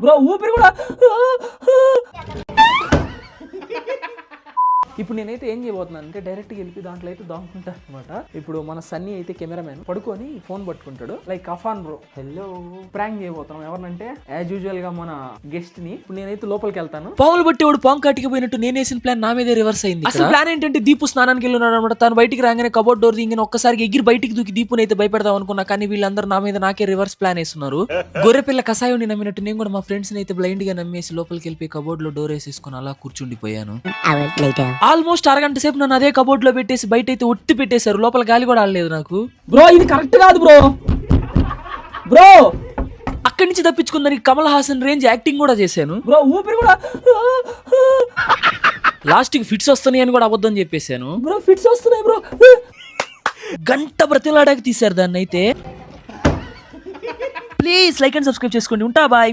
Bro ఊపిరి కూడా. ఇప్పుడు నేనైతే ఏం చేయబోతున్నాను అంటే డైరెక్ట్గా వెళ్ళి దాంట్లో అయితే దాంకుంటాను అనమాట. ఇప్పుడు మన సన్నీ అయితే కెమెరామెన్ పడుకొని ఫోన్ పట్టుకుంటాడు. Like Afan bro hello prank చేయబోతున్నాం. ఎవరినంటే యాజ్ యూజువల్ గా మన గెస్ట్ ని. ఇప్పుడు నేనైతే లోపలికి వెళ్తాను. పాములు బట్టి వాడు పాము కాటికి పోయినట్టు నేను వేసిన ప్లాన్ నా మీదే రివర్స్ అయింది. అసలు ప్లాన్ ఏంటంటే దీపు స్నానానికి వెళ్ళినాడు అనమాట. తను బయటికి రాగానే కబోర్డ్ డోర్ దిగిన ఒక్కసారి ఎగిరి బయటికి దూకి దీపుని అయితే భయపెడదాం అనుకున్నా. కానీ వీళ్ళందరూ నా మీద నాకే రివర్స్ ప్లాన్ వేస్తున్నారు. గొర్రెపిల్ల కషాయుని నమ్మినట్టు నేను కూడా మా ఫ్రెండ్స్ ని అయితే బ్లైండ్ గా నమ్మేసి లోపలికి వెళ్ళి కబోర్డ్ లో డోర్ వేసేసుకుని అలా కూర్చుండిపోయాను. ఆల్మోస్ట్ అరగంట సేపు నన్ను అదే కబోర్డ్ లో పెట్టేసి బయట అయితే ఒట్టి పెట్టేశారు. లోపల గాలి కూడా ఆడలేదు నాకు. బ్రో ఇది కరెక్ట్ కాదు బ్రో. బ్రో అక్కడి నుంచి తప్పించుకుందని కమల్ హాసన్ రేంజ్ యాక్టింగ్ కూడా చేశాను. బ్రో ఊపిరి కూడా. లాస్ట్ కి ఫిట్స్ వస్తున్నాయి అని కూడా అబద్ధం చెప్పేశాను. బ్రో ఫిట్స్ వస్తున్నాయి బ్రో. గంట బ్రతిలాడాకి తీశారు దాన్ని అయితే. ప్లీజ్ లైక్ అండ్ సబ్స్క్రైబ్ చేసుకోండి. ఉంటా బాయ్.